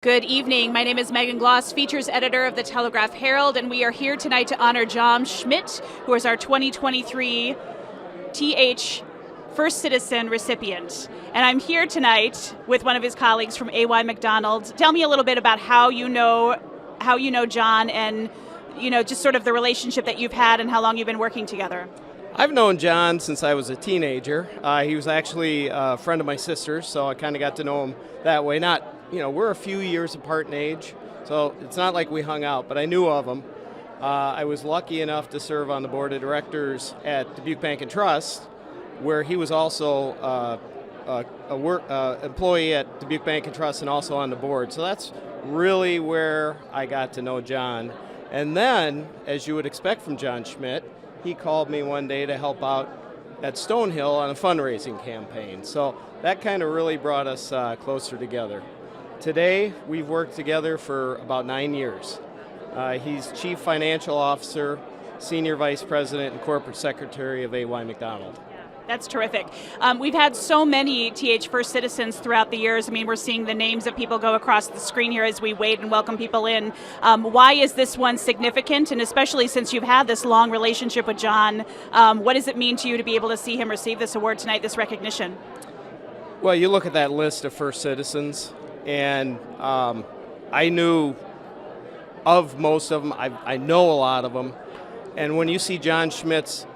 Good evening. My name is Megan Gloss, features editor of the Telegraph Herald, and we are here tonight to honor John Schmidt, who is our 2023 TH First Citizen recipient. And I'm here tonight with one of his colleagues from AY McDonald. Tell me a little bit about how you know John, and just sort of the relationship that you've had and how long you've been working together. I've known John since I was a teenager. He was actually a friend of my sister's, so I kind of got to know him that way. We're a few years apart in age, so it's not like we hung out, but I knew of him. I was lucky enough to serve on the board of directors at Dubuque Bank and Trust, where he was also a employee at Dubuque Bank and Trust and also on the board. So that's really where I got to know John. And then, as you would expect from John Schmidt, he called me one day to help out at Stonehill on a fundraising campaign. So that kind of really brought us closer together. Today, we've worked together for about 9 years. He's Chief Financial Officer, Senior Vice President, and Corporate Secretary of AY McDonald. That's terrific. We've had so many TH First Citizens throughout the years. I mean, we're seeing the names of people go across the screen here as we wait and welcome people in. Why is this one significant? And especially since you've had this long relationship with John, what does it mean to you to be able to see him receive this award tonight, this recognition? Well, you look at that list of First Citizens, and I knew of most of them. I know a lot of them. And when you see John Schmidt's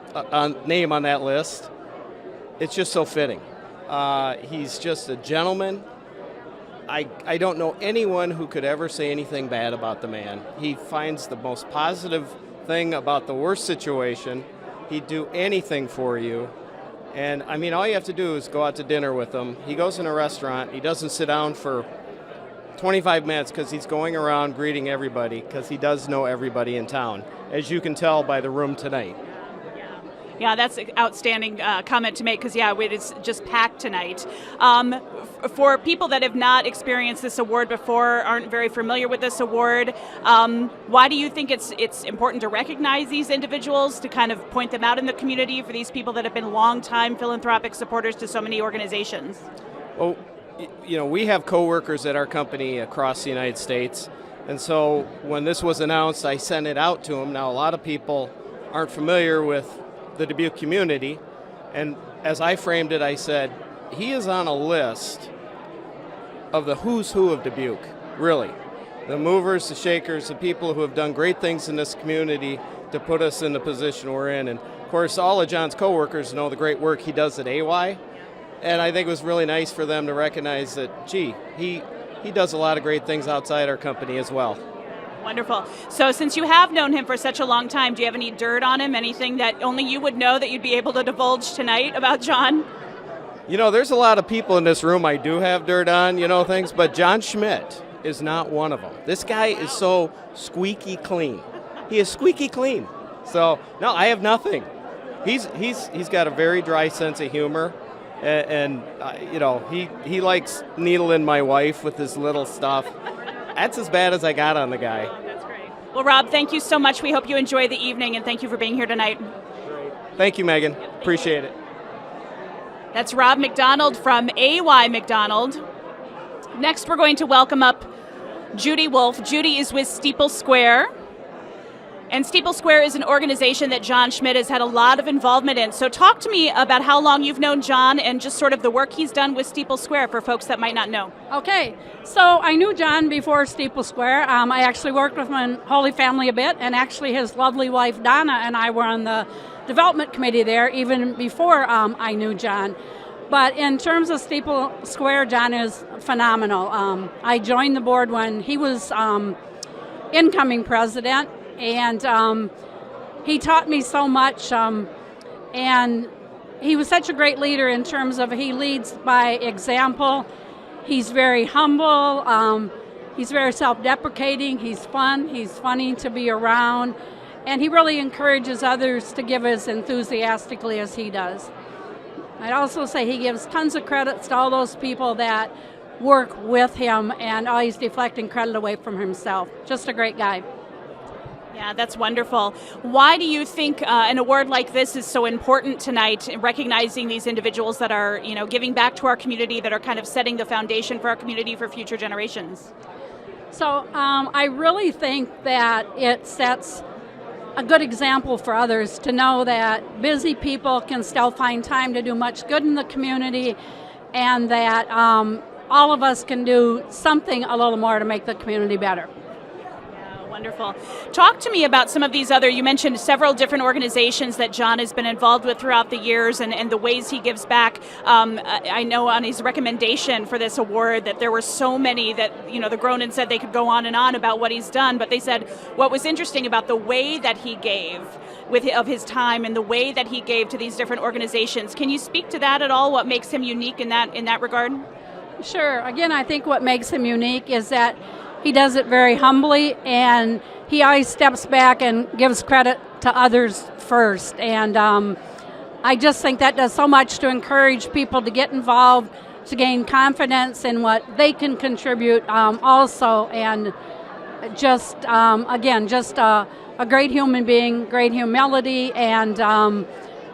name on that list, it's just so fitting. He's just a gentleman. I don't know anyone who could ever say anything bad about the man. He finds the most positive thing about the worst situation. He'd do anything for you. And I mean, all you have to do is go out to dinner with him. He goes in a restaurant. He doesn't sit down for 25 minutes because he's going around greeting everybody, because he does know everybody in town, as you can tell by the room tonight. Yeah, that's an outstanding comment to make, because, it's just packed tonight. For people that have not experienced this award before, aren't very familiar with this award, why do you think it's important to recognize these individuals, to kind of point them out in the community for these people that have been long-time philanthropic supporters to so many organizations? Well, we have coworkers at our company across the United States, and so when this was announced, I sent it out to them. Now, a lot of people aren't familiar with the Dubuque community, and as I framed it, I said, he is on a list of the who's who of Dubuque, really. The movers, the shakers, the people who have done great things in this community to put us in the position we're in. And of course, all of John's coworkers know the great work he does at AY, and I think it was really nice for them to recognize that, he does a lot of great things outside our company as well. Wonderful. So since you have known him for such a long time, do you have any dirt on him, anything that only you would know that you'd be able to divulge tonight about John? There's a lot of people in this room I do have dirt on, things, but John Schmidt is not one of them. This guy is so squeaky clean. He is squeaky clean. So, no, I have nothing. He's got a very dry sense of humor, and he likes needling my wife with his little stuff. That's as bad as I got on the guy. Oh, that's great. Well, Rob, thank you so much. We hope you enjoy the evening, and thank you for being here tonight. Great. Thank you, Megan. Appreciate it. That's Rob McDonald from AY McDonald. Next, we're going to welcome up Judy Wolf. Judy is with Steeple Square. And Steeple Square is an organization that John Schmidt has had a lot of involvement in. So talk to me about how long you've known John and just sort of the work he's done with Steeple Square for folks that might not know. Okay, so I knew John before Steeple Square. I actually worked with him in Holy Family a bit, and actually his lovely wife Donna and I were on the development committee there even before I knew John. But in terms of Steeple Square, John is phenomenal. I joined the board when he was incoming president, and he taught me so much, and he was such a great leader in terms of he leads by example. He's very humble, he's very self-deprecating, he's fun, he's funny to be around, and he really encourages others to give as enthusiastically as he does. I'd also say he gives tons of credits to all those people that work with him and always deflecting credit away from himself. Just a great guy. Yeah, that's wonderful. Why do you think an award like this is so important tonight, recognizing these individuals that are, giving back to our community, that are kind of setting the foundation for our community for future generations? So I really think that it sets a good example for others to know that busy people can still find time to do much good in the community, and that all of us can do something a little more to make the community better. Wonderful. Talk to me about some of these other, you mentioned several different organizations that John has been involved with throughout the years and the ways he gives back. I know on his recommendation for this award that there were so many that, the Gronin said they could go on and on about what he's done, but they said what was interesting about the way that he gave of his time and the way that he gave to these different organizations. Can you speak to that at all? What makes him unique in that regard? Sure. Again, I think what makes him unique is that he does it very humbly, and he always steps back and gives credit to others first. And I just think that does so much to encourage people to get involved, to gain confidence in what they can contribute also. And just, again, just a great human being, great humility, and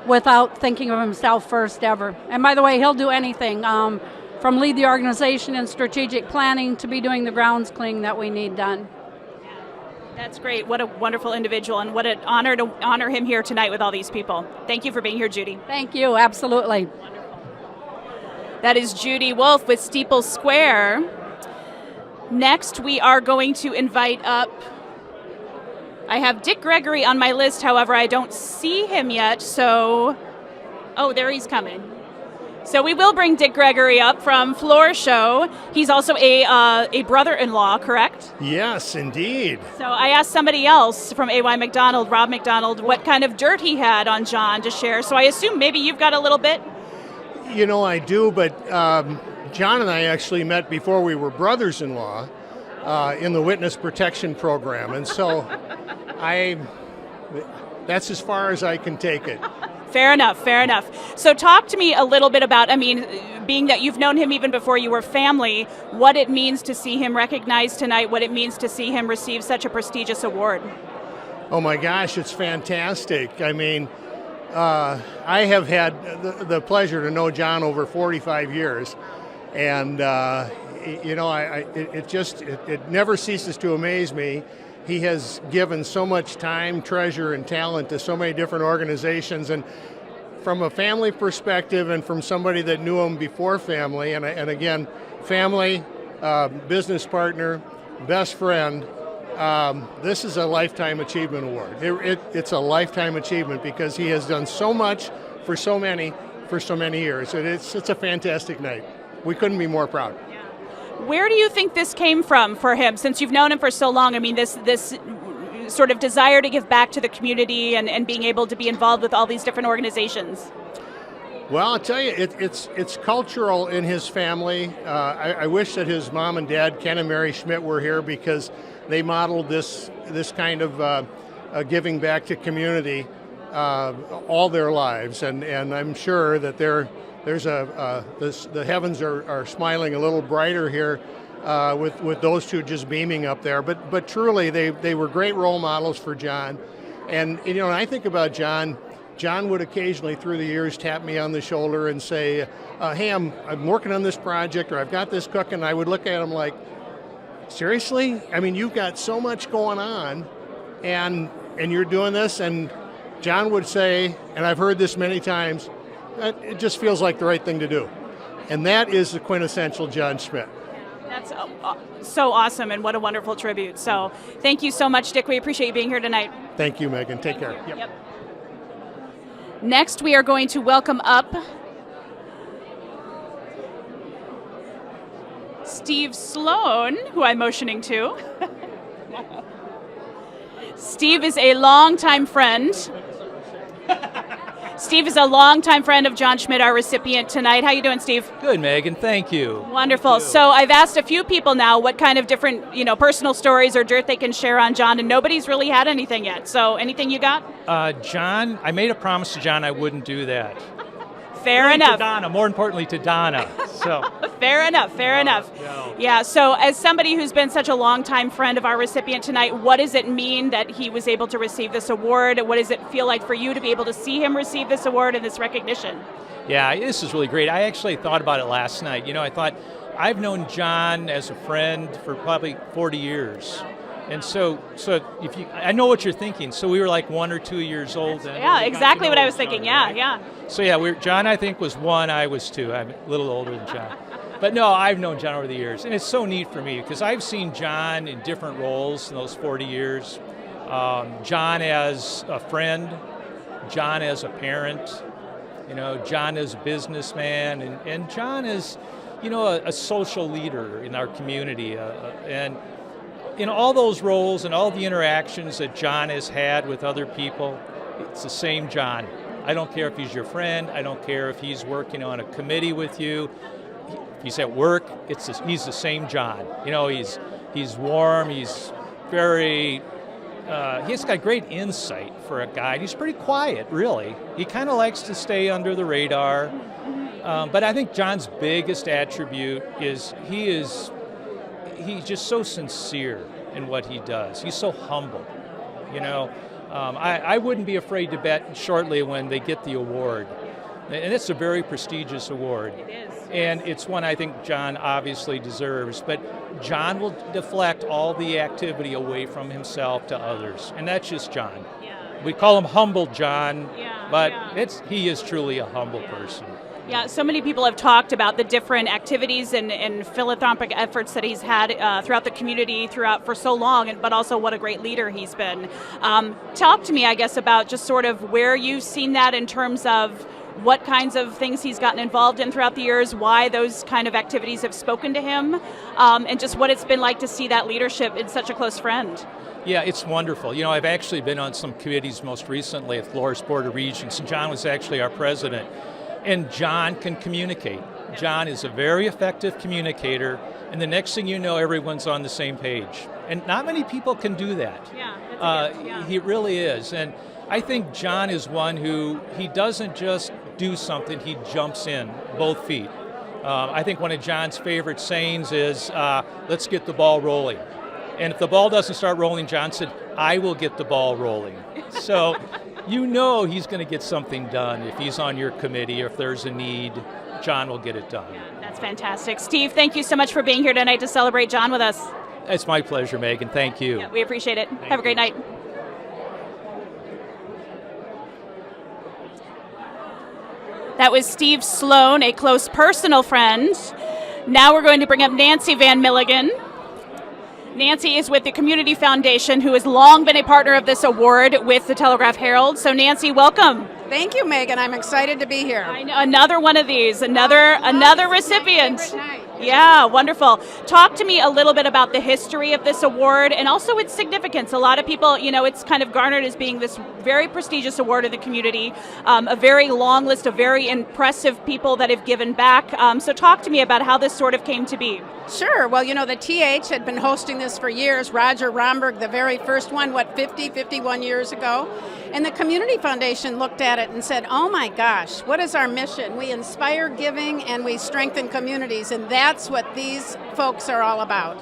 without thinking of himself first ever. And by the way, he'll do anything. From lead the organization in strategic planning to be doing the grounds cleaning that we need done. That's great. What a wonderful individual, and what an honor to honor him here tonight with all these people. Thank you for being here, Judy. Thank you. Absolutely. Wonderful. That is Judy Wolf with Steeple Square. Next, we are going to invite up, I have Dick Gregory on my list, however, I don't see him yet, so, oh, there he's coming. So we will bring Dick Gregory up from Floor Show. He's also a brother-in-law, correct? Yes, indeed. So I asked somebody else from AY McDonald, Rob McDonald, what kind of dirt he had on John to share. So I assume maybe you've got a little bit? I do, but John and I actually met before we were brothers-in-law in the Witness Protection Program. And so that's as far as I can take it. Fair enough. So talk to me a little bit about, being that you've known him even before you were family, what it means to see him recognized tonight, what it means to see him receive such a prestigious award. Oh my gosh, it's fantastic. I have had the pleasure to know John over 45 years, and it never ceases to amaze me. He has given so much time, treasure, and talent to so many different organizations. And from a family perspective and from somebody that knew him before family, and again, family, business partner, best friend, this is a Lifetime Achievement Award. It's a lifetime achievement because he has done so much for so many years. And it's a fantastic night. We couldn't be more proud. Where do you think this came from for him, since you've known him for so long? This sort of desire to give back to the community and being able to be involved with all these different organizations. Well, I'll tell you, it's cultural in his family. I wish that his mom and dad, Ken and Mary Schmidt, were here because they modeled this kind of giving back to community all their lives, and I'm sure that the heavens are smiling a little brighter here with those two just beaming up there. But truly, they were great role models for John. And when I think about John would occasionally through the years tap me on the shoulder and say, hey, I'm working on this project, or I've got this cooking. I would look at him like, seriously? You've got so much going on, and you're doing this? And John would say, and I've heard this many times, it just feels like the right thing to do. And that is the quintessential John Schmidt. That's so awesome, and what a wonderful tribute. So thank you so much, Dick. We appreciate you being here tonight. Thank you, Megan. Take care. Yep. Next, we are going to welcome up Steve Sloan, who I'm motioning to. Steve is a longtime friend. Steve is a longtime friend of John Schmidt, our recipient tonight. How you doing, Steve? Good, Megan. Thank you. Wonderful. So I've asked a few people now what kind of different, personal stories or dirt they can share on John, and nobody's really had anything yet. So anything you got? John, I made a promise to John I wouldn't do that. Fair enough. To Donna, more importantly to Donna. So Fair enough. No. Yeah, so as somebody who's been such a longtime friend of our recipient tonight, what does it mean that he was able to receive this award? What does it feel like for you to be able to see him receive this award and this recognition? Yeah, this is really great. I actually thought about it last night. I thought I've known John as a friend for probably 40 years. And so I know what you're thinking. So we were like 1 or 2 years old then. Yeah, exactly what I was thinking. Yeah, right? yeah. So yeah, John I think was 1, I was 2. I'm a little older than John. But no, I've known John over the years. And it's so neat for me because I've seen John in different roles in those 40 years. John as a friend, John as a parent, John as a businessman, and John as, a social leader in our community. And in all those roles and all the interactions that John has had with other people, it's the same John. I don't care if he's your friend. I don't care if he's working on a committee with you. If he's at work, he's the same John. He's warm. He's very. He's got great insight for a guy. He's pretty quiet, really. He kind of likes to stay under the radar. But I think John's biggest attribute is he's just so sincere in what he does. He's so humble. I wouldn't be afraid to bet shortly when they get the award. And it's a very prestigious award. It is. And it's one I think John obviously deserves. But John will deflect all the activity away from himself to others. And that's just John. Yeah. We call him humble John, but yeah. He is truly a humble person. Yeah, so many people have talked about the different activities and philanthropic efforts that he's had throughout the community for so long, but also what a great leader he's been. Talk to me, I guess, about just sort of where you've seen that in terms of what kinds of things he's gotten involved in throughout the years, why those kind of activities have spoken to him, and just what it's been like to see that leadership in such a close friend. Yeah, it's wonderful. I've actually been on some committees most recently at Flores Board of Regents, and John was actually our president. And John can communicate. John is a very effective communicator, and the next thing you know, everyone's on the same page. And not many people can do that. Yeah, that's a gift, yeah. He really is. And I think John is one who, he doesn't just do something, he jumps in, both feet. I think one of John's favorite sayings is, let's get the ball rolling. And if the ball doesn't start rolling, John said, I will get the ball rolling. So he's going to get something done. If he's on your committee, or if there's a need, John will get it done. Yeah, that's fantastic. Steve, thank you so much for being here tonight to celebrate John with us. It's my pleasure, Megan. Thank you. Yeah, we appreciate it. Have a great night. That was Steve Sloan, a close personal friend. Now we're going to bring up Nancy Van Milligan. Nancy is with the Community Foundation, who has long been a partner of this award with the Telegraph Herald. So Nancy, welcome. Thank you, Megan. I'm excited to be here. I know, another one of these, another recipient. My favorite night. Yeah, wonderful. Talk to me a little bit about the history of this award and also its significance. A lot of people, it's kind of garnered as being this very prestigious award in the community, a very long list of very impressive people that have given back. So talk to me about how this sort of came to be. Sure. Well, the TH had been hosting this for years. Roger Romberg, the very first one, 51 years ago. And the Community Foundation looked at it and said, oh my gosh, what is our mission? We inspire giving and we strengthen communities, and that's what these folks are all about.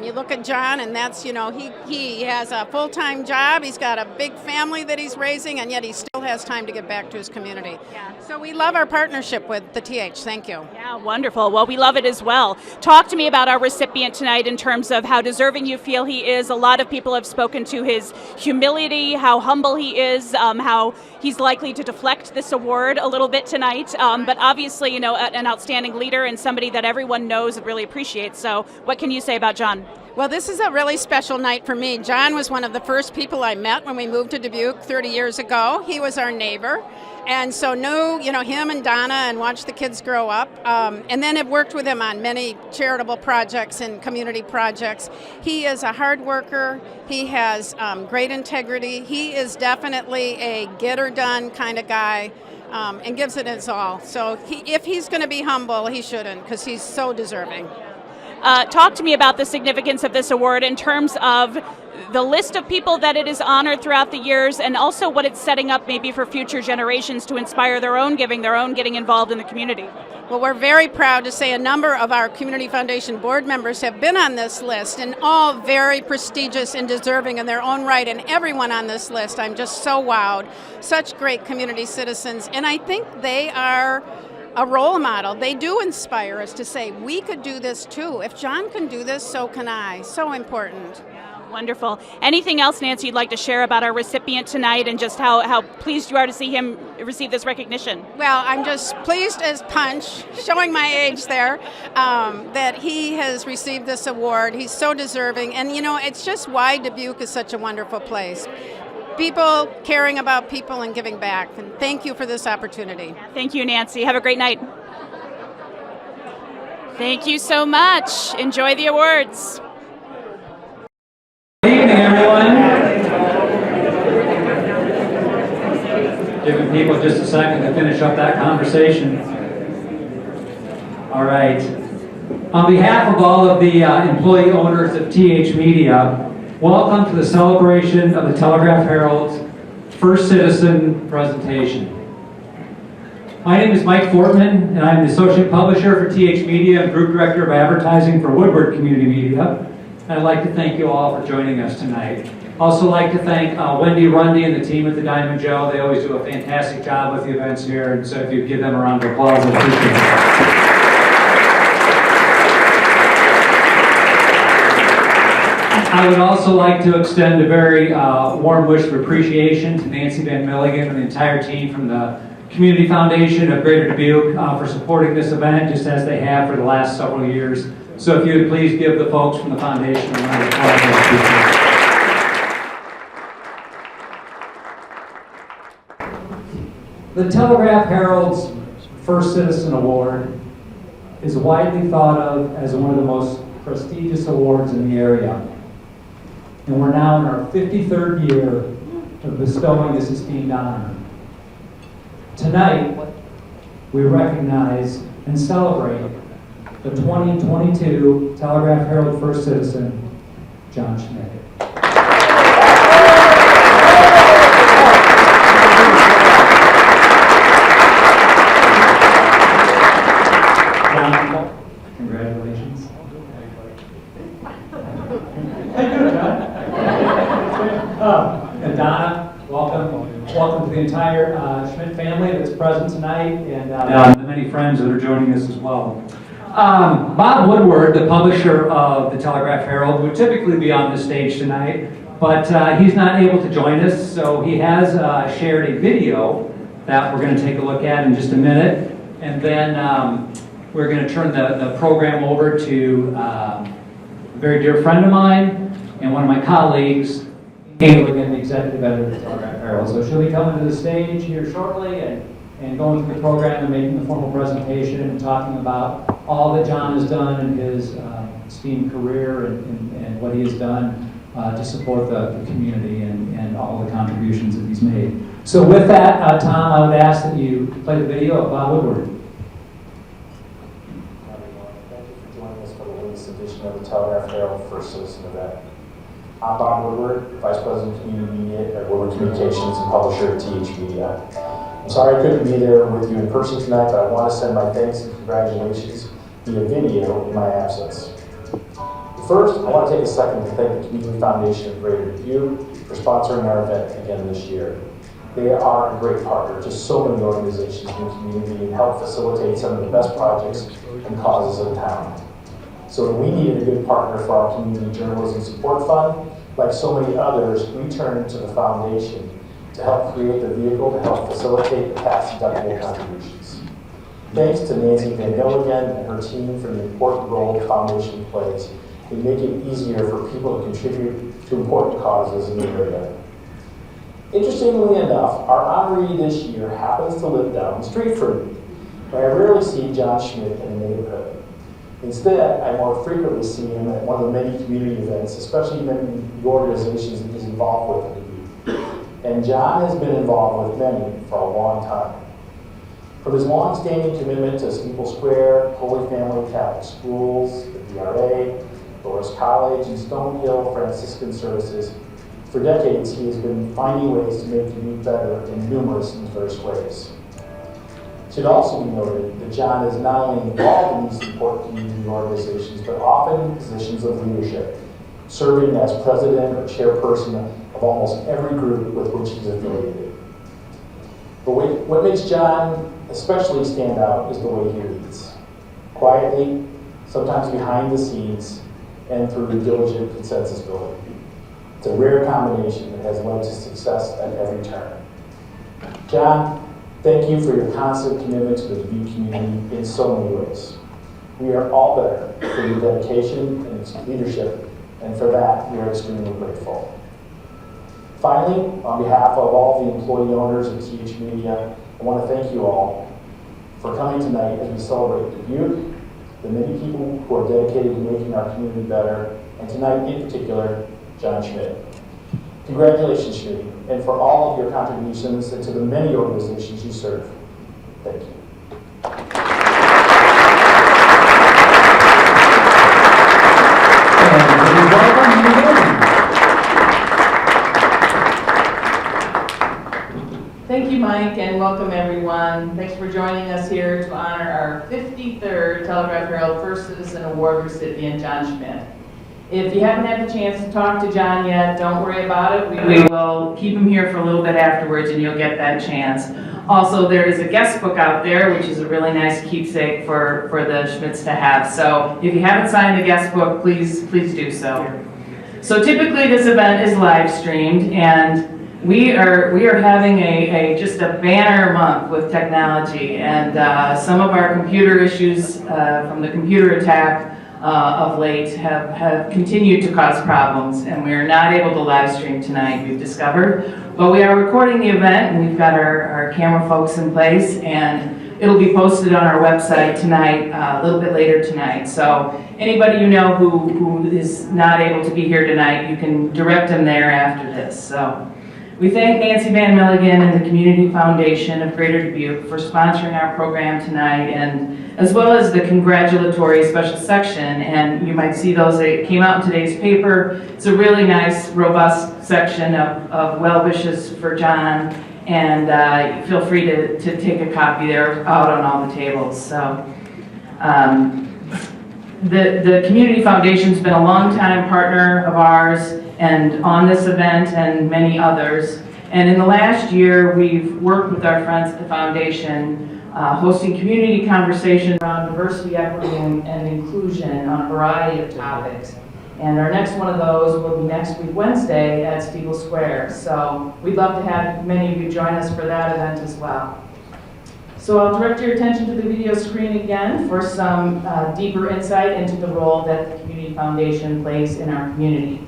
You look at John, and that's, he has a full-time job, he's got a big family that he's raising, and yet he still has time to give back to his community. Yeah. So we love our partnership with the TH. Thank you. Yeah, wonderful. Well, we love it as well. Talk to me about our recipient tonight in terms of how deserving you feel he is. A lot of people have spoken to his humility, how humble he is, how he's likely to deflect this award a little bit tonight. But obviously, an outstanding leader and somebody that everyone knows and really appreciates. So what can you say about John? Well, this is a really special night for me. John was one of the first people I met when we moved to Dubuque 30 years ago. He was our neighbor, and so knew, him and Donna and watched the kids grow up, and then have worked with him on many charitable projects and community projects. He is a hard worker. He has great integrity. He is definitely a get-her-done kind of guy. And gives it his all. So if he's going to be humble, he shouldn't, because he's so deserving. Talk to me about the significance of this award in terms of the list of people that it has honored throughout the years, and also what it's setting up maybe for future generations to inspire their own giving, their own getting involved in the community. Well, we're very proud to say a number of our Community Foundation board members have been on this list, and all very prestigious and deserving in their own right, and everyone on this list, I'm just so wowed. Such great community citizens, and I think they are a role model. They do inspire us to say, we could do this too. If John can do this, so can I. So important. Wonderful. Anything else, Nancy, you'd like to share about our recipient tonight and just how pleased you are to see him receive this recognition? Well, I'm just pleased as punch, showing my age there, that he has received this award. He's so deserving. And, it's just why Dubuque is such a wonderful place. People caring about people and giving back. And thank you for this opportunity. Thank you, Nancy. Have a great night. Thank you so much. Enjoy the awards. Good evening, everyone. Giving people just a second to finish up that conversation. All right. On behalf of all of the employee owners of TH Media, welcome to the celebration of the Telegraph Herald's First Citizen presentation. My name is Mike Fortman, and I'm the Associate Publisher for TH Media and Group Director of Advertising for Woodward Community Media. And I'd like to thank you all for joining us tonight. Also like to thank Wendy Rundy and the team at the Diamond Joe. They always do a fantastic job with the events here, and so if you give them a round of applause, I appreciate it. I would also like to extend a very warm wish of appreciation to Nancy Van Milligan and the entire team from the Community Foundation of Greater Dubuque for supporting this event, just as they have for the last several years. So if you would please give the folks from the foundation a round of applause. The Telegraph Herald's First Citizen Award is widely thought of as one of the most prestigious awards in the area. And we're now in our 53rd year of bestowing this esteemed honor. Tonight, we recognize and celebrate the 2022 Telegraph Herald First Citizen, John Schmidt. John, congratulations. And Donna, welcome. Welcome to the entire Schmidt family that's present tonight, and the many friends that are joining us as well. Bob Woodward, the publisher of the Telegraph Herald, would typically be on this stage tonight, but he's not able to join us, so he has shared a video that we're going to take a look at in just a minute, and then we're going to turn the program over to a very dear friend of mine and one of my colleagues, Caitlin, the executive editor of the Telegraph Herald. So she'll be coming to the stage here shortly and going through the program and making the formal presentation and talking about all that John has done in his esteemed career and what he has done to support the community and all the contributions that he's made. So with that, Tom, I would ask that you play the video of Bob Woodward. Thank you for joining us for the latest edition of the Telegraph Herald First Citizen event. I'm Bob Woodward, Vice President of Community Media at Woodward Communications and Publisher at TH Media. I'm sorry I couldn't be there with you in person tonight, but I want to send my thanks and congratulations via video in my absence. First, I want to take a second to thank the Community Foundation of Greater Dubuque for sponsoring our event again this year. They are a great partner to so many organizations in the community and help facilitate some of the best projects and causes in town. So we needed a good partner for our Community Journalism Support Fund. Like so many others, we turned to the foundation to help create the vehicle to help facilitate the tax-deductible contributions. Thanks to Nancy Van Milligan and her team for the important role the foundation plays in making it easier for people to contribute to important causes in the area. Interestingly enough, our honoree this year happens to live down the street from me, but I rarely see John Schmidt in the neighborhood. Instead, I more frequently see him at one of the many community events, especially many of the organizations that he's involved with. And John has been involved with many for a long time. From his long-standing commitment to Steeple Square, Holy Family Catholic Schools, the DRA, Loras College, and Stonehill Franciscan Services, for decades he has been finding ways to make Dubuque better in numerous and diverse ways. It should also be noted that John is not only involved in these important community organizations, but often in positions of leadership, serving as president or chairperson of almost every group with which he's affiliated. But what makes John especially stand out is the way he leads. Quietly, sometimes behind the scenes, and through diligent consensus building. It's a rare combination that has led to success at every turn. John, thank you for your constant commitment to the Dubuque community in so many ways. We are all better for your dedication and leadership, and for that, we are extremely grateful. Finally, on behalf of all the employee owners of TH Media, I want to thank you all for coming tonight as we celebrate Dubuque, the many people who are dedicated to making our community better, and tonight in particular, John Schmidt. Congratulations, Schmidt, and for all of your contributions and to the many organizations you serve. Thank you. Thank you, Mike, and welcome everyone. Thanks for joining us here to honor our 53rd Telegraph Herald First Citizen Award recipient, John Schmidt. If you haven't had the chance to talk to John yet, don't worry about it. We will keep him here for a little bit afterwards and you'll get that chance. Also, there is a guest book out there, which is a really nice keepsake for the Schmidts to have. So if you haven't signed the guest book, please do so. So typically this event is live streamed, and we are having just a banner month with technology, and some of our computer issues from the computer attack of late have continued to cause problems, and we are not able to live stream tonight, we've discovered. But we are recording the event, and we've got our camera folks in place, and it'll be posted on our website tonight, a little bit later tonight. So anybody you know who is not able to be here tonight, you can direct them there after this. So we thank Nancy Van Milligan and the Community Foundation of Greater Dubuque for sponsoring our program tonight, and as well as the congratulatory special section. And you might see those, it came out in today's paper. It's a really nice, robust section of well wishes for John, and feel free to take a copy. They're out on all the tables. So the Community Foundation's been a long-time partner of ours and on this event and many others. And in the last year, we've worked with our friends at the foundation, hosting community conversations around diversity, equity, and inclusion on a variety of topics. And our next one of those will be next week, Wednesday, at Steeple Square. So we'd love to have many of you join us for that event as well. So I'll direct your attention to the video screen again for some deeper insight into the role that the Community Foundation plays in our community.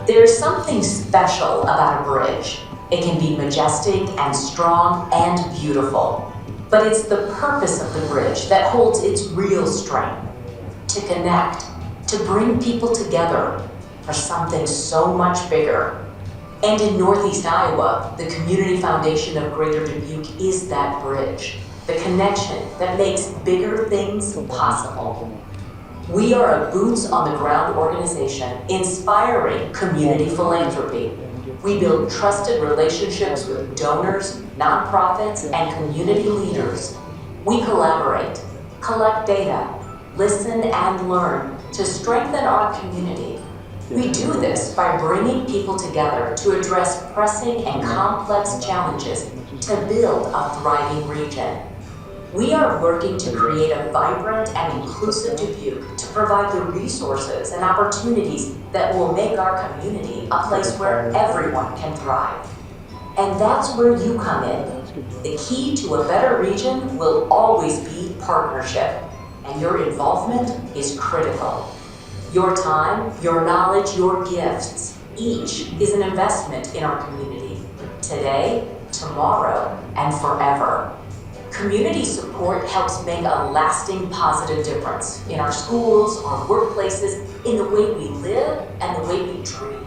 There's something special about a bridge. It can be majestic and strong and beautiful. But it's the purpose of the bridge that holds its real strength. To connect, to bring people together for something so much bigger. And in Northeast Iowa, the Community Foundation of Greater Dubuque is that bridge. The connection that makes bigger things possible. We are a boots-on-the-ground organization inspiring community philanthropy. We build trusted relationships with donors, nonprofits, and community leaders. We collaborate, collect data, listen and learn to strengthen our community. We do this by bringing people together to address pressing and complex challenges to build a thriving region. We are working to create a vibrant and inclusive Dubuque to provide the resources and opportunities that will make our community a place where everyone can thrive. And that's where you come in. The key to a better region will always be partnership, and your involvement is critical. Your time, your knowledge, your gifts, each is an investment in our community, today, tomorrow, and forever. Community support helps make a lasting positive difference in our schools, our workplaces, in the way we live and the way we dream.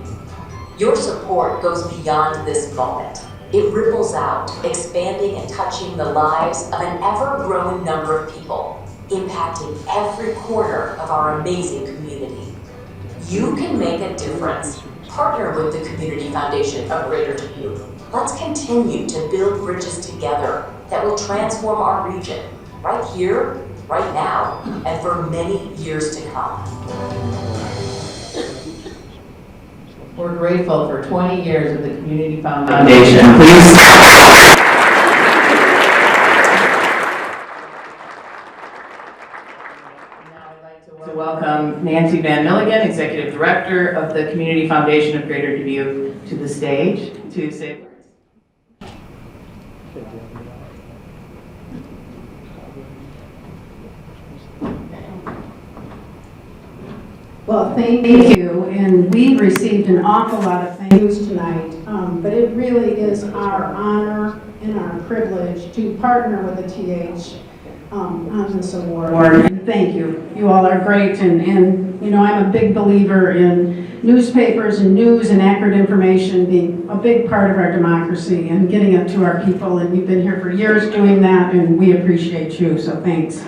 Your support goes beyond this moment. It ripples out, expanding and touching the lives of an ever-growing number of people, impacting every corner of our amazing community. You can make a difference. Partner with the Community Foundation of Greater Dubuque. Let's continue to build bridges together that will transform our region, right here right now and for many years to come. We're grateful for 20 years of the Community Foundation. Please. To welcome Nancy Van Milligan, Executive Director of the Community Foundation of Greater Dubuque, to the stage to say words. Well, thank you, and we received an awful lot of thank yous tonight, but it really is our honor and our privilege to partner with the TH on this award. And thank you. You all are great, and you know, I'm a big believer in newspapers and news and accurate information being a big part of our democracy and getting it to our people, and you've been here for years doing that, and we appreciate you, so thanks.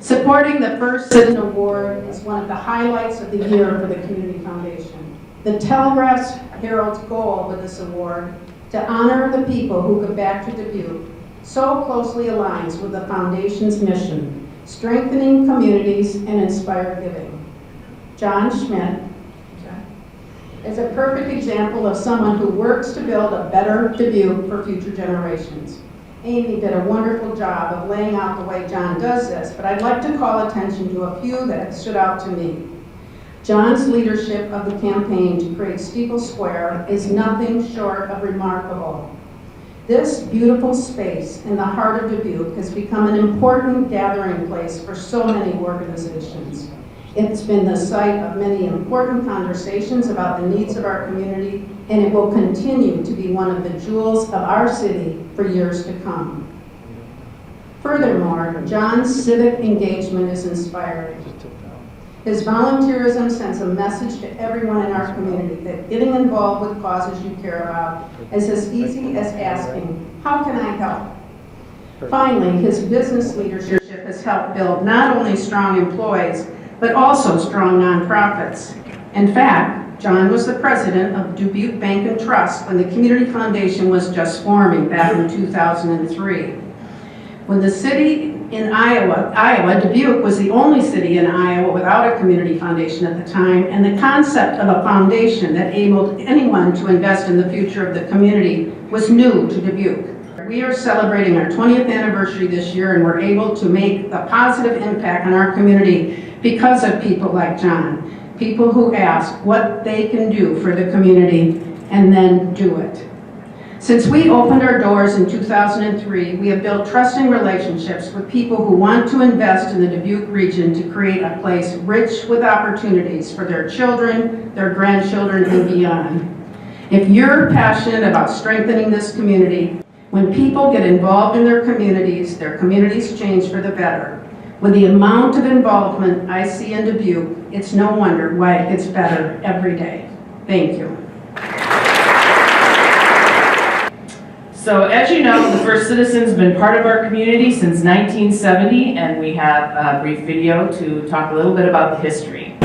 Supporting the First Citizen Award is one of the highlights of the year for the Community Foundation. The Telegraph Herald's goal with this award, to honor the people who give back to Dubuque, so closely aligns with the Foundation's mission, strengthening communities and inspire giving. John Schmidt is a perfect example of someone who works to build a better Dubuque for future generations. Amy did a wonderful job of laying out the way John does this, but I'd like to call attention to a few that stood out to me. John's leadership of the campaign to create Steeple Square is nothing short of remarkable. This beautiful space in the heart of Dubuque has become an important gathering place for so many organizations. It's been the site of many important conversations about the needs of our community, and it will continue to be one of the jewels of our city for years to come. Furthermore, John's civic engagement is inspiring. His volunteerism sends a message to everyone in our community that getting involved with causes you care about is as easy as asking, how can I help? Finally, his business leadership has helped build not only strong employees, but also strong nonprofits. In fact, John was the president of Dubuque Bank and Trust when the Community Foundation was just forming back in 2003. When the city in Iowa, Dubuque was the only city in Iowa without a community foundation at the time, and the concept of a foundation that enabled anyone to invest in the future of the community was new to Dubuque. We are celebrating our 20th anniversary this year, and we're able to make a positive impact on our community because of people like John, people who ask what they can do for the community and then do it. Since we opened our doors in 2003, we have built trusting relationships with people who want to invest in the Dubuque region to create a place rich with opportunities for their children, their grandchildren, and beyond. If you're passionate about strengthening this community, when people get involved in their communities change for the better. With the amount of involvement I see in Dubuque, it's no wonder why it gets better every day. Thank you. So as you know, the First Citizen's been part of our community since 1970, and we have a brief video to talk a little bit about the history.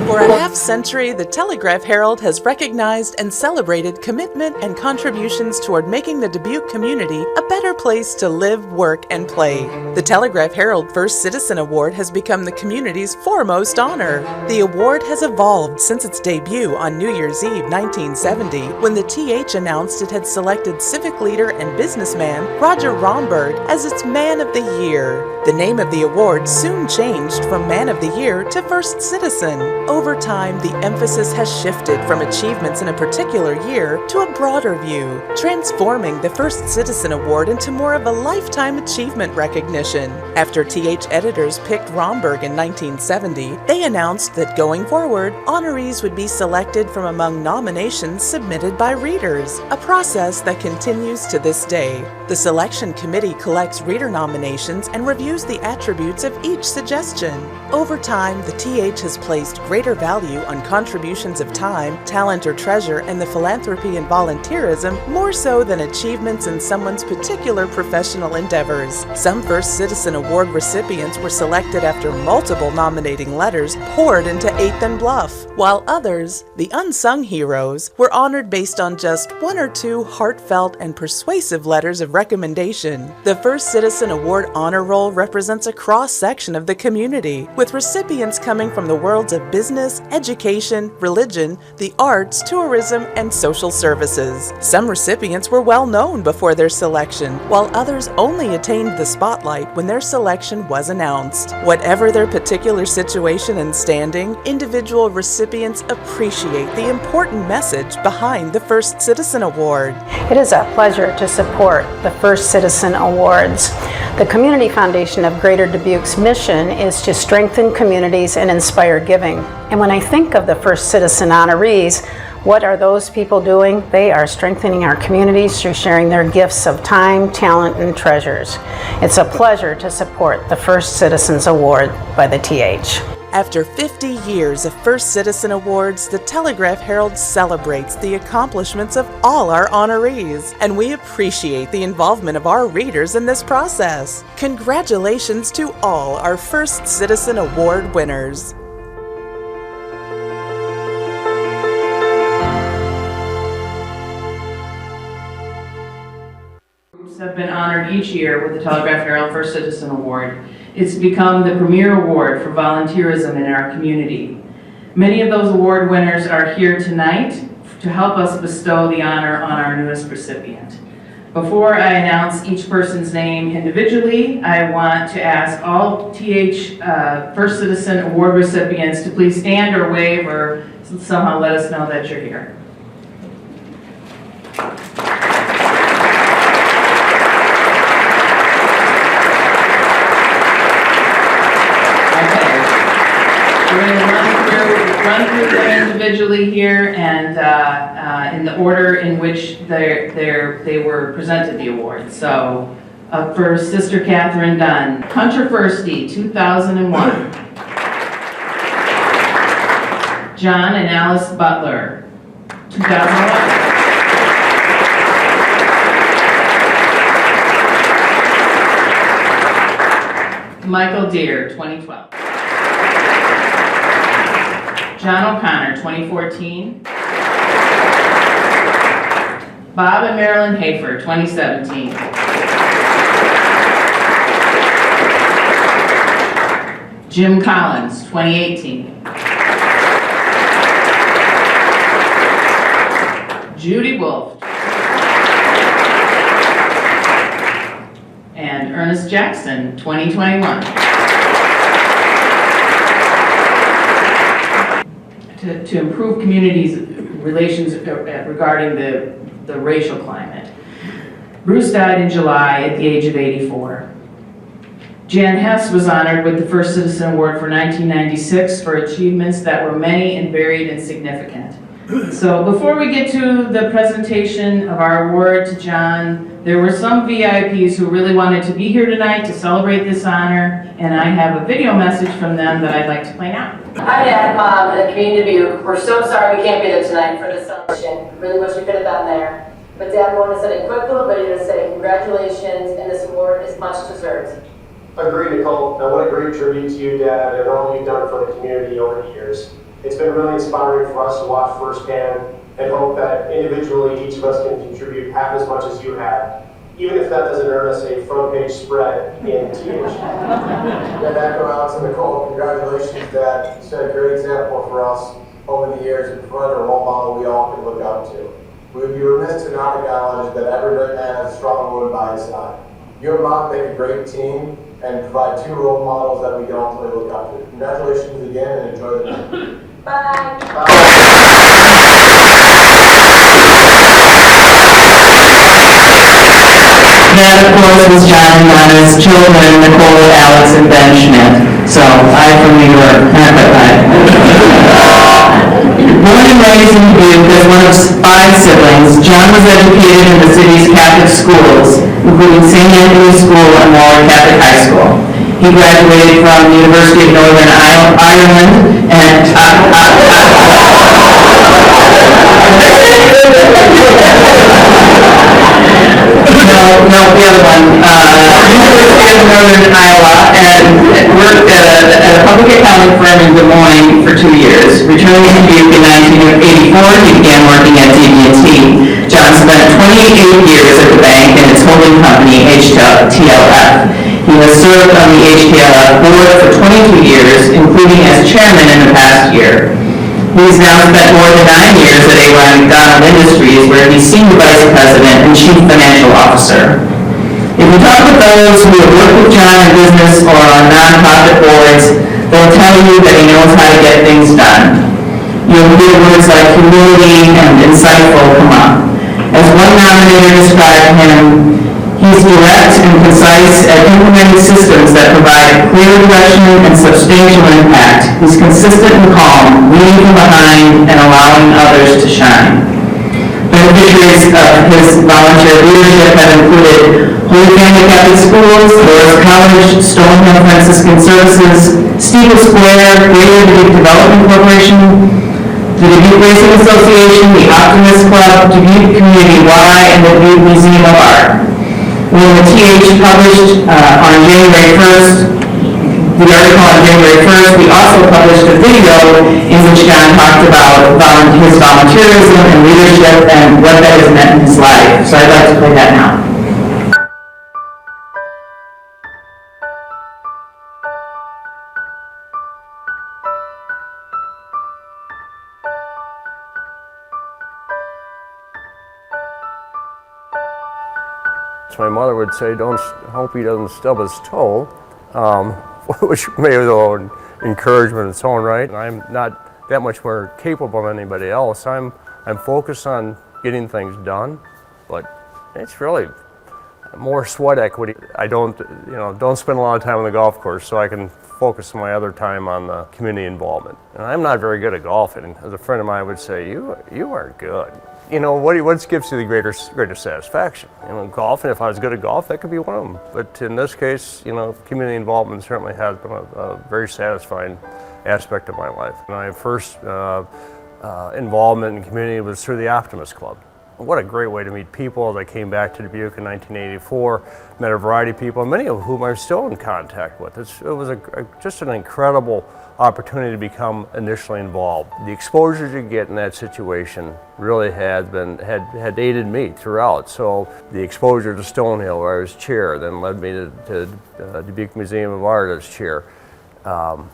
For a half-century, the Telegraph-Herald has recognized and celebrated commitment and contributions toward making the Dubuque community a better place to live, work, and play. The Telegraph-Herald First Citizen Award has become the community's foremost honor. The award has evolved since its debut on New Year's Eve 1970, when the TH announced it had selected civic leader and businessman Roger Romberg as its Man of the Year. The name of the award soon changed from Man of the Year to First Citizen. Over time, the emphasis has shifted from achievements in a particular year to a broader view, transforming the First Citizen Award into more of a lifetime achievement recognition. After TH editors picked Romberg in 1970, they announced that going forward, honorees would be selected from among nominations submitted by readers, a process that continues to this day. The selection committee collects reader nominations and reviews the attributes of each suggestion. Over time, the TH has placed greater greater value on contributions of time, talent, or treasure in the philanthropy and volunteerism more so than achievements in someone's particular professional endeavors. Some First Citizen Award recipients were selected after multiple nominating letters poured into 8th and Bluff, while others, the unsung heroes, were honored based on just one or two heartfelt and persuasive letters of recommendation. The First Citizen Award honor roll represents a cross-section of the community, with recipients coming from the worlds of business, education, religion, the arts, tourism, and social services. Some recipients were well known before their selection, while others only attained the spotlight when their selection was announced. Whatever their particular situation and standing, individual recipients appreciate the important message behind the First Citizen Award. It is a pleasure to support the First Citizen Awards. The Community Foundation of Greater Dubuque's mission is to strengthen communities and inspire giving. And when I think of the First Citizen honorees, what are those people doing? They are strengthening our communities through sharing their gifts of time, talent, and treasures. It's a pleasure to support the First Citizens Award by the TH. After 50 years of First Citizen Awards, the Telegraph Herald celebrates the accomplishments of all our honorees, and we appreciate the involvement of our readers in this process. Congratulations to all our First Citizen Award winners. Groups have been honored each year with the Telegraph Herald First Citizen Award. It's become the premier award for volunteerism in our community. Many of those award winners are here tonight to help us bestow the honor on our newest recipient. Before I announce each person's name individually, I want to ask all TH First Citizen Award recipients to please stand or wave or somehow let us know that you're here. We're going to run through them individually here and in the order in which they were presented the award. So for Sister Catherine Dunn, Hunter Firsty, 2001. John and Alice Butler, 2011. Michael Deere, 2012. John O'Connor, 2014. Bob and Marilyn Hafer, 2017. Jim Collins, 2018. Judy Wolf. And Ernest Jackson, 2021. To improve communities' relations regarding the racial climate. Bruce died in July at the age of 84. Jan Hess was honored with the First Citizen Award for 1996 for achievements that were many and varied and significant. So before we get to the presentation of our award to John, there were some VIPs who really wanted to be here tonight to celebrate this honor, and I have a video message from them that I'd like to play now. Hi Dad, Mom, and the community Dubuque. We're so sorry we can't be there tonight for this celebration. Really wish we could have been there. But Dad wanted to send a quick little video to say congratulations, and this award is much deserved. Agreed, Nicole. And what a great tribute to you, Dad, and all you've done for the community over the years. It's been really inspiring for us to watch firsthand and hope that individually each of us can contribute half as much as you have, even if that doesn't earn us a front page spread in TH. And echo out to Nicole, congratulations, Dad. You set a great example for us over the years and provide a role model we all can look up to. We would be remiss to not acknowledge that every great man has a strong woman by his side. You and Mom make a great team and provide two role models that we can ultimately look up to. Congratulations again and enjoy the night. Bye. That, of course, was John and Donna's children, Nicole, Alex, and Ben Schmidt. So, I'm from New York, not quite right. Born and raised in Dubuque as one of 5 siblings, John was educated in the city's Catholic schools, including St. Anthony's School and Waller Catholic High School. He graduated from the University of Northern Ireland and no, the other one. University of Northern Iowa, and worked at a public accounting firm in Des Moines for 2 years. Returning to Dubuque in 1984, he began working at DB&T. John spent 28 years at the bank and its holding company, HTLF. He has served on the HTLF board for 22 years, including as chairman in the past year. He's now spent more than 9 years at A.Y. McDonald Industries, where he's senior vice president and chief financial officer. If you talk with those who have worked with John in business or on nonprofit boards, they'll tell you that he knows how to get things done. You'll hear words like humility and insightful come up. As one nominator described him, he's direct and concise at implementing systems that provide clear direction and substantial impact. He's consistent and calm, leading from behind and allowing others to shine. Beneficiaries of his volunteer leadership have included Holy Family Catholic Schools, Loras College, Stonehill Franciscan Services, Steeple Square, Greater Dubuque Development Corporation, the Dubuque Racing Association, the Optimist Club, Dubuque Community Y, and the Dubuque Museum of Art. When the TH published on January 1st, the article on January 1st, we also published a video in which John talked about his volunteerism and leadership and what that has meant in his life. So I'd like to play that now. My mother would say, hope he doesn't stub his toe, which may be a little encouragement in its own right. I'm not that much more capable than anybody else. I'm focused on getting things done, but it's really more sweat equity. I don't spend a lot of time on the golf course, so I can focus my other time on the community involvement. And I'm not very good at golfing. As a friend of mine would say, you are good. You know, what gives you the greatest satisfaction? You know, golf, and if I was good at golf, that could be one of them. But in this case, you know, community involvement certainly has been a very satisfying aspect of my life. My first involvement in community was through the Optimist Club. What a great way to meet people. I came back to Dubuque in 1984, met a variety of people, many of whom I'm still in contact with. It was just an incredible opportunity to become initially involved. The exposure you get in that situation really had aided me throughout. So the exposure to Stonehill, where I was chair, then led me to Dubuque Museum of Art as chair. The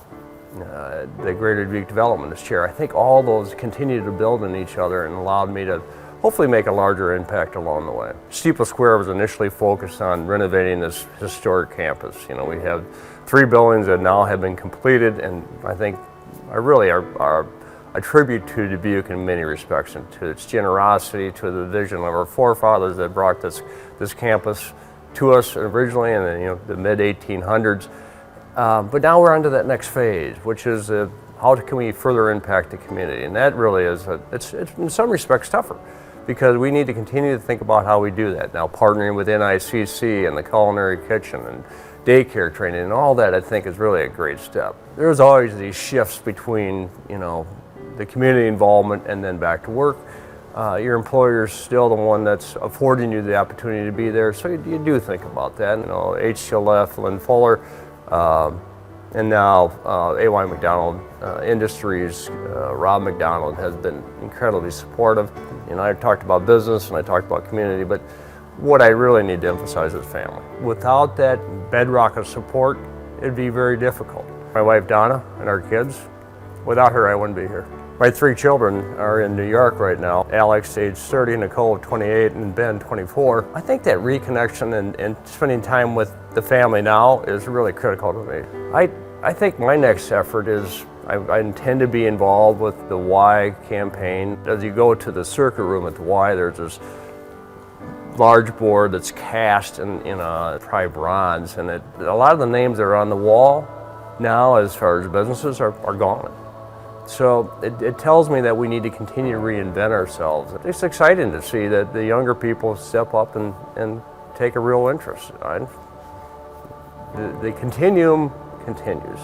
Greater Dubuque Development as chair. I think all those continued to build on each other and allowed me to hopefully make a larger impact along the way. Steeple Square was initially focused on renovating this historic campus. You know, we have 3 buildings that now have been completed, and I think are a tribute to Dubuque in many respects, and to its generosity, to the vision of our forefathers that brought this campus to us originally in the mid-1800s. But now we're on to that next phase, which is how can we further impact the community? And that really is, it's in some respects tougher, because we need to continue to think about how we do that. Now, partnering with NICC and the Culinary Kitchen and daycare training and all that, I think, is really a great step. There's always these shifts between, the community involvement and then back to work. Your employer's still the one that's affording you the opportunity to be there, so you do think about that. HTLF, Lynn Fuller, and now A.Y. McDonald Industries, Rob McDonald has been incredibly supportive. I talked about business and I talked about community, but what I really need to emphasize is family. Without that bedrock of support, it'd be very difficult. My wife Donna and our kids, without her I wouldn't be here. My 3 children are in New York right now. Alex, age 30, Nicole, 28, and Ben, 24. I think that reconnection and spending time with the family now is really critical to me. I think my next effort is I intend to be involved with the Y campaign. As you go to the circuit room at the Y, there's this large board that's cast in probably bronze, and a lot of the names that are on the wall now as far as businesses are gone. So it tells me that we need to continue to reinvent ourselves. It's exciting to see that the younger people step up and take a real interest. The continuum continues.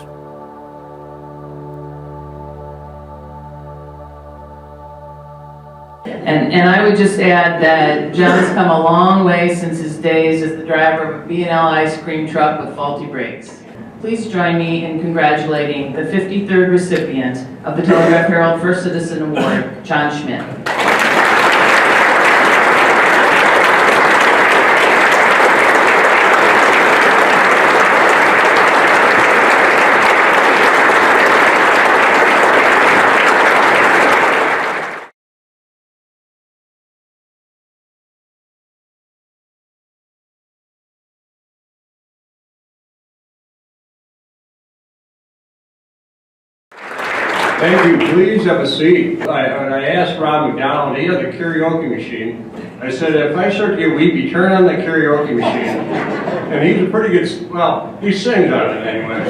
And I would just add that John's come a long way since his days as the driver of a B&L ice cream truck with faulty brakes. Please join me in congratulating the 53rd recipient of the Telegraph Herald First Citizen Award, John Schmidt. Thank you. Please have a seat. When I asked Rob McDonald, he has a karaoke machine. I said, if I start to get weepy, turn on the karaoke machine. And he's a pretty good, well, he sings on it anyway,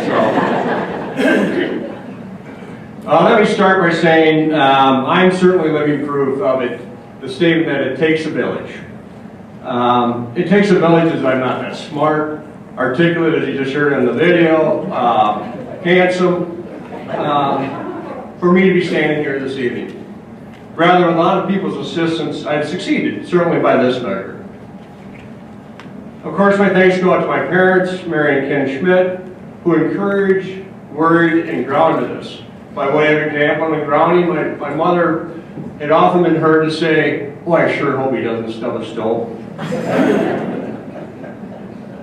so. Let me start by saying I'm certainly living proof of it, the statement that it takes a village. It takes a village as I'm not that smart, articulate as you just heard in the video, handsome, for me to be standing here this evening. Rather, with a lot of people's assistance, I've succeeded, certainly by this measure. Of course, my thanks go out to my parents, Mary and Ken Schmidt, who encouraged, worried, and grounded us. By way of example and grounding, my mother had often been heard to say, "Oh, I sure hope he doesn't stub a stove."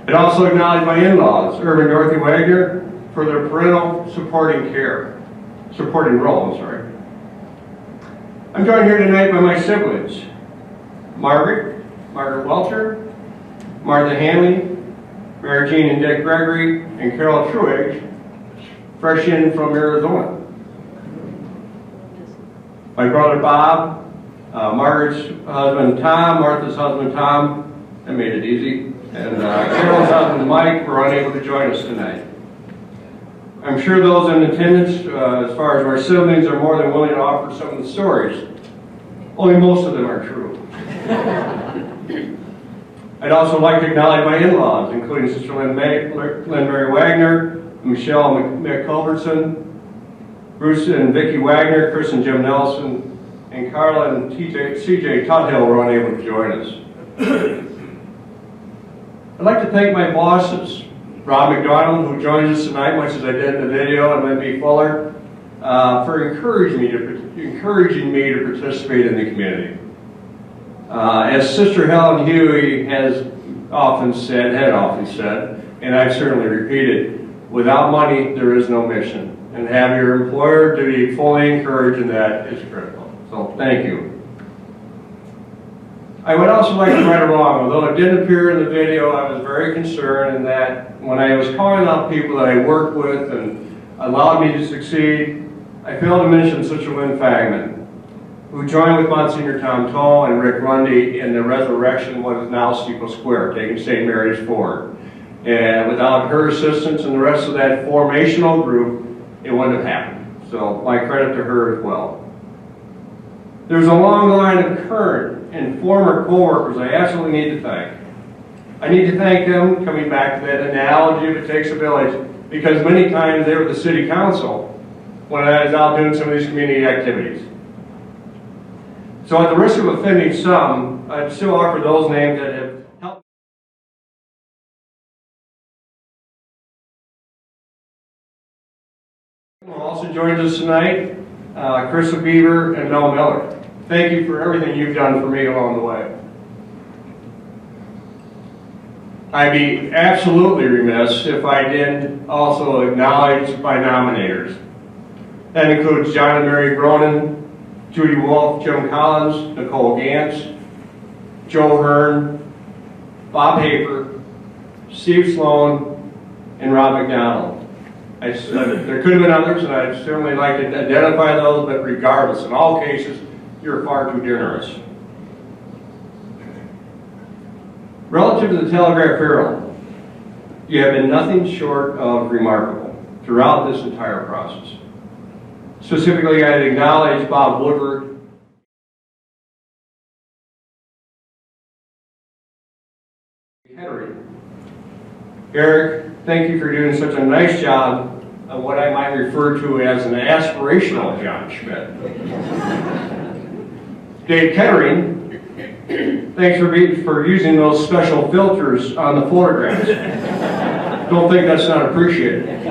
I'd also acknowledge my in-laws, Irv and Dorothy Wagner, for their parental supporting role, I'm joined here tonight by my siblings, Margaret Welcher, Martha Hanley, Mary Jean and Dick Gregory, and Carol Truage, fresh in from Arizona. My brother Bob, Margaret's husband Tom, Martha's husband Tom, I made it easy, and Carol's husband Mike were unable to join us tonight. I'm sure those in attendance, as far as our siblings, are more than willing to offer some of the stories. Only most of them are true. I'd also like to acknowledge my in-laws, including Sister Lynn Mary Wagner, Michelle McCulbertson, Bruce and Vicki Wagner, Chris and Jim Nelson, and Carla and CJ Tuthill were unable to join us. I'd like to thank my bosses, Rob McDonald, who joins us tonight, much as I did in the video, and Lynn B. Fuller, for encouraging me to participate in the community. As Sister Helen Huey had often said, and I've certainly repeated, without money, there is no mission. And have your employer to be fully encouraged in that is critical. So thank you. I would also like to right or wrong, although it didn't appear in the video, I was very concerned in that when I was calling out people that I worked with and allowed me to succeed, I failed to mention Sister Lynn Fagman, who joined with Monsignor Tom Toll and Rick Rundy in the resurrection of what is now Steeple Square, taking St. Mary's forward. And without her assistance and the rest of that formational group, it wouldn't have happened. So my credit to her as well. There's a long line of current and former co-workers I absolutely need to thank. I need to thank them, coming back to that analogy of it takes a village, because many times they were the city council when I was out doing some of these community activities. So at the risk of offending some, I'd still offer those names that have helped. Who also joins us tonight, Chris Beaver and Mel Miller. Thank you for everything you've done for me along the way. I'd be absolutely remiss if I didn't also acknowledge my nominators. That includes John and Mary Bronin, Judy Wolf, Jim Collins, Nicole Gantz, Joe Hearn, Bob Hafer, Steve Sloan, and Rob McDonald. There could have been others, and I'd certainly like to identify those, but regardless, in all cases, you're far too generous. Relative to the Telegraph Herald, you have been nothing short of remarkable throughout this entire process. Specifically, I'd acknowledge Bob Woodward, Henry, Eric thank you for doing such a nice job of what I might refer to as an aspirational John Schmidt. Dave Kettering, thanks for using those special filters on the photographs. Don't think that's not appreciated.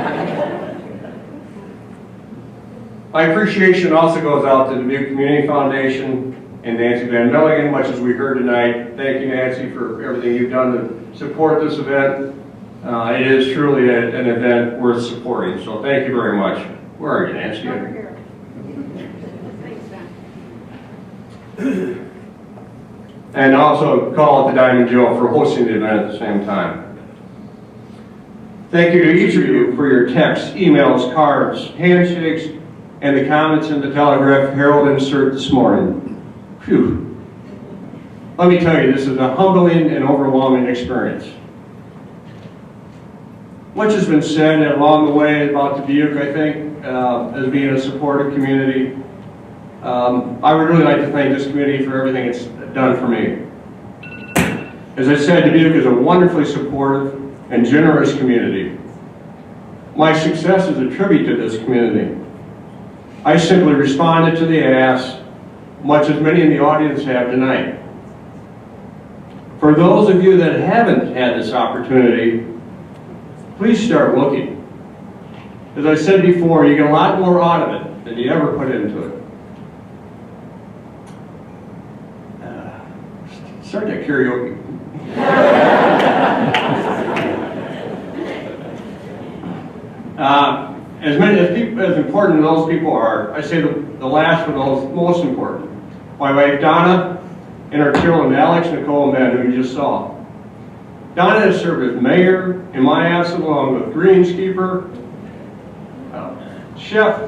My appreciation also goes out to the Dubuque Community Foundation and Nancy Van Milligan, much as we heard tonight. Thank you, Nancy, for everything you've done to support this event. It is truly an event worth supporting, so thank you very much. Where are you, Nancy? Over here. Thanks, Don. And also call out to Diamond Joe for hosting the event at the same time. Thank you to each of you for your texts, emails, cards, handshakes, and the comments in the Telegraph Herald insert this morning. Phew. Let me tell you, this is a humbling and overwhelming experience. Much has been said along the way about Dubuque, I think, as being a supportive community. I would really like to thank this community for everything it's done for me. As I said, Dubuque is a wonderfully supportive and generous community. My success is a tribute to this community. I simply responded to the ask, much as many in the audience have tonight. For those of you that haven't had this opportunity, please start looking. As I said before, you get a lot more out of it than you ever put into it. Start that karaoke. As important as those people are, I say the last of those most important. My wife Donna and our children Alex, Nicole, and Ben, who you just saw. Donna has served as mayor in my absence, along with greenskeeper, chef,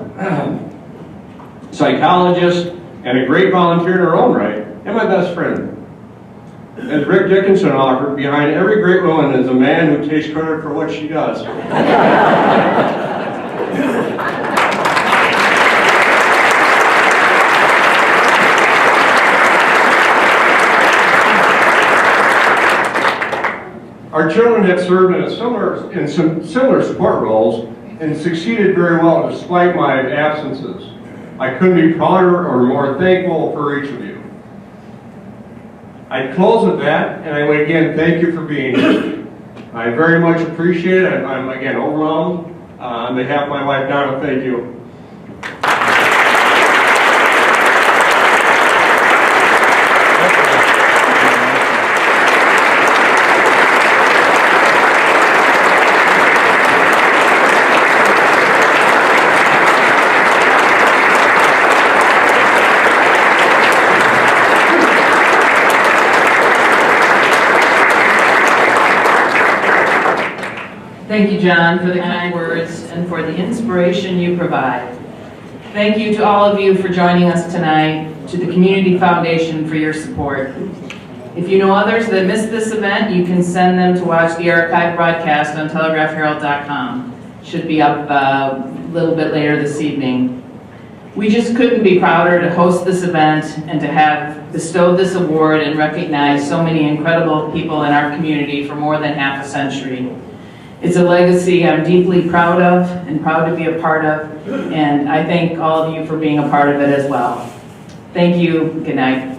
psychologist, and a great volunteer in her own right, and my best friend. As Rick Dickinson offered, behind every great woman is a man who takes credit for what she does. Our children have served in some similar support roles and succeeded very well despite my absences. I couldn't be prouder or more thankful for each of you. I close with that, and I would again thank you for being here. I very much appreciate it. I'm again overwhelmed. On behalf of my wife Donna, thank you. Thank you, John, for the kind words and for the inspiration you provide. Thank you to all of you for joining us tonight, to the Community Foundation for your support. If you know others that missed this event, you can send them to watch the archive broadcast on telegraphherald.com. Should be up a little bit later this evening. We just couldn't be prouder to host this event and to have bestowed this award and recognize so many incredible people in our community for more than half a century. It's a legacy I'm deeply proud of and proud to be a part of, and I thank all of you for being a part of it as well. Thank you. Good night.